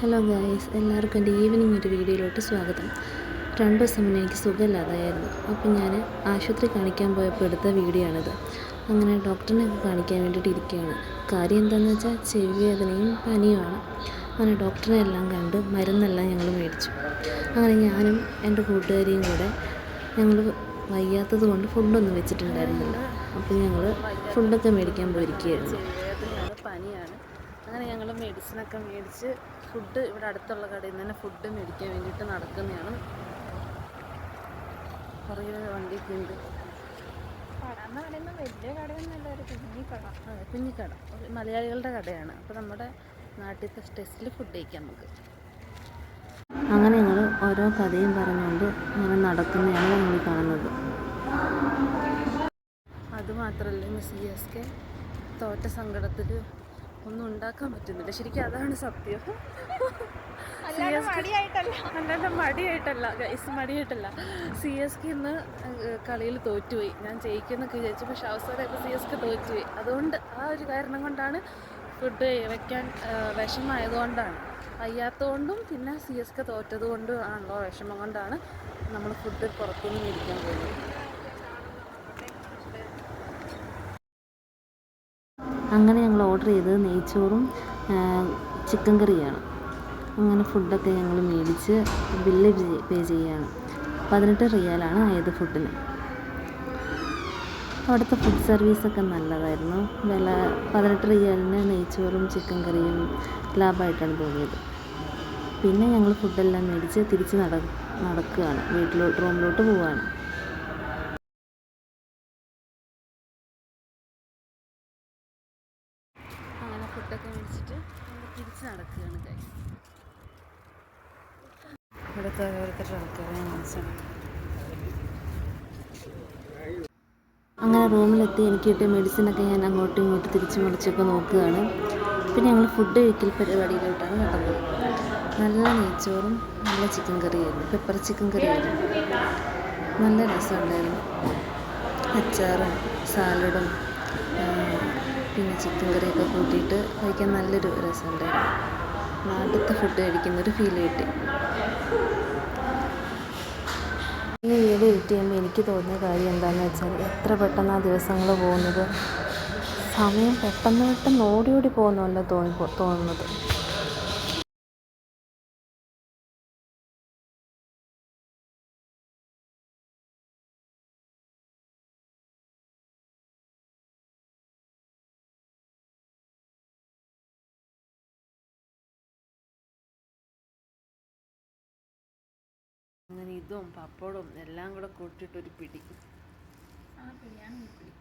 Hello guys, എല്ലാവർക്കും എൻ്റെ evening ഒരു വീഡിയോയിലോട്ട് സ്വാഗതം. 2 ദിവസം മുന്നേ എനിക്ക് സുഖമില്ലാതായിരുന്നു. അപ്പം ഞാൻ ആശുപത്രി കാണിക്കാൻ പോയപ്പോൾ എടുത്ത വീഡിയോ ആണിത്. അങ്ങനെ ഡോക്ടറിനെയൊക്കെ കാണിക്കാൻ വേണ്ടിയിട്ട് ഇരിക്കുകയാണ്. കാര്യം എന്താണെന്ന് വെച്ചാൽ ചെവി വേദനയും പനിയുമാണ്. അങ്ങനെ ഡോക്ടറെ എല്ലാം കണ്ട് മരുന്നെല്ലാം ഞങ്ങൾ മേടിച്ചു. അങ്ങനെ ഞാനും എൻ്റെ കൂട്ടുകാരിയും കൂടെ ഞങ്ങൾ വയ്യാത്തത് കൊണ്ട് ഫുഡൊന്നും വെച്ചിട്ടുണ്ടായിരുന്നില്ല. അപ്പോൾ ഞങ്ങൾ ഫുഡൊക്കെ മേടിക്കാൻ പോയിരിക്കുകയായിരുന്നു. പനിയാണ്. അങ്ങനെ ഞങ്ങൾ മെഡിസിനൊക്കെ മേടിച്ച് ഫുഡ് ഇവിടെ അടുത്തുള്ള കടയിൽ നിന്ന് തന്നെ ഫുഡ് മേടിക്കാൻ വേണ്ടിയിട്ട് നടക്കുന്നതാണ്. കുറേ വണ്ടിയൊക്കെ ഉണ്ട്. വലിയ കടയൊന്നുമല്ല, ഒരു കുഞ്ഞിക്കട. അതെ, കുഞ്ഞിക്കട, മലയാളികളുടെ കടയാണ്. അപ്പോൾ നമ്മുടെ നാട്ടിലത്തെ ടെസ്റ്റിൽ ഫുഡ് കഴിക്കാം നമുക്ക്. അങ്ങനെ ഞങ്ങൾ ഓരോ കഥയും പറഞ്ഞുകൊണ്ട് അങ്ങനെ നടക്കുന്നതാണ് ഞങ്ങൾ കാണുന്നത്. അതുമാത്രമല്ല, ഇന്ന് CSK തോറ്റ സങ്കടത്തിൽ ഒന്നും ഉണ്ടാക്കാൻ പറ്റുന്നില്ല. ശരിക്കും അതാണ് സത്യം. മടിയായിട്ടല്ല ഗൈസ്, മടിയായിട്ടല്ല. CSK ഇന്ന് കളിയിൽ തോറ്റുപോയി. ഞാൻ ജയിക്കുമെന്നൊക്കെ വിചാരിച്ചു, പക്ഷെ അവസാനമായപ്പോൾ CSK തോറ്റുപോയി. അതുകൊണ്ട് ആ ഒരു കാരണം കൊണ്ടാണ് ഫുഡ് വയ്ക്കാൻ വിഷമമായതുകൊണ്ടാണ്, വയ്യാത്തതുകൊണ്ടും പിന്നെ CSK തോറ്റത് കൊണ്ടും ആണല്ലോ, വിഷമം കൊണ്ടാണ് നമ്മൾ ഫുഡ് പുറത്തുനിന്ന് മേടിക്കാൻ പോകുന്നത്. അങ്ങനെ ഞങ്ങൾ ഓർഡർ ചെയ്തത് നെയ്ച്ചോറും ചിക്കൻ കറിയാണ്. അങ്ങനെ ഫുഡൊക്കെ ഞങ്ങൾ മേടിച്ച് ബില്ല് പേ ചെയ്യുകയാണ്. 18 റിയാലാണ് ആയത് ഫുഡിന്. അവിടുത്തെ ഫുഡ് സർവീസൊക്കെ നല്ലതായിരുന്നു. വില 18 റിയാലിന് നെയ്ച്ചോറും ചിക്കൻ കറിയും ലാഭമായിട്ടാണ് തോന്നിയത്. പിന്നെ ഞങ്ങൾ ഫുഡെല്ലാം മേടിച്ച് തിരിച്ച് നടക്കുകയാണ്, റൂമിലോട്ട് പോവുകയാണ്. അങ്ങനെ ഫുഡൊക്കെ മേടിച്ചിട്ട് നമ്മൾ തിരിച്ച് നടക്കുകയാണ് ഗൈസ്. ഇവിടുത്തെ ഓരോരുത്തരുടെ ആൾക്കാരെ മനസ്സിലാക്കി. അങ്ങനെ റൂമിലെത്തി എനിക്ക് കിട്ടിയ മെഡിസിനൊക്കെ ഞാൻ അങ്ങോട്ടും ഇങ്ങോട്ടും തിരിച്ചു മറിച്ചൊക്കെ നോക്കുകയാണ്. പിന്നെ ഞങ്ങൾ ഫുഡ് കഴിക്കൽ പരിപാടിയിലോട്ടാണ് നടന്നത്. നല്ല നെയ്ച്ചോറും നല്ല ചിക്കൻ കറിയായിരുന്നു, പെപ്പർ ചിക്കൻ കറിയായിരുന്നു. നല്ല രസമുണ്ടായിരുന്നു. അച്ചാറും സാലഡും പിന്നെ ചിക്കൻ കറിയൊക്കെ കൂട്ടിയിട്ട് കഴിക്കാൻ നല്ലൊരു രസമുണ്ടായിരുന്നു. നാട്ടിലത്തെ ഫുഡ് കഴിക്കുന്നൊരു ഫീൽ കിട്ടി. ഈ വീഡിയോ എഡിറ്റ് ചെയ്യുമ്പോൾ എനിക്ക് തോന്നിയ കാര്യം എന്താണെന്ന് വെച്ചാൽ, എത്ര പെട്ടെന്ന് ആ ദിവസങ്ങൾ പോകുന്നത്. സമയം പെട്ടെന്ന് ഓടി പോകുന്നല്ലോ തോന്നുന്നത്. അങ്ങനെ ഇതും പപ്പടവും എല്ലാം കൂടെ കൂട്ടിയിട്ടൊരു പിടി. ആ പിടിയാണ് ഈ പിടി.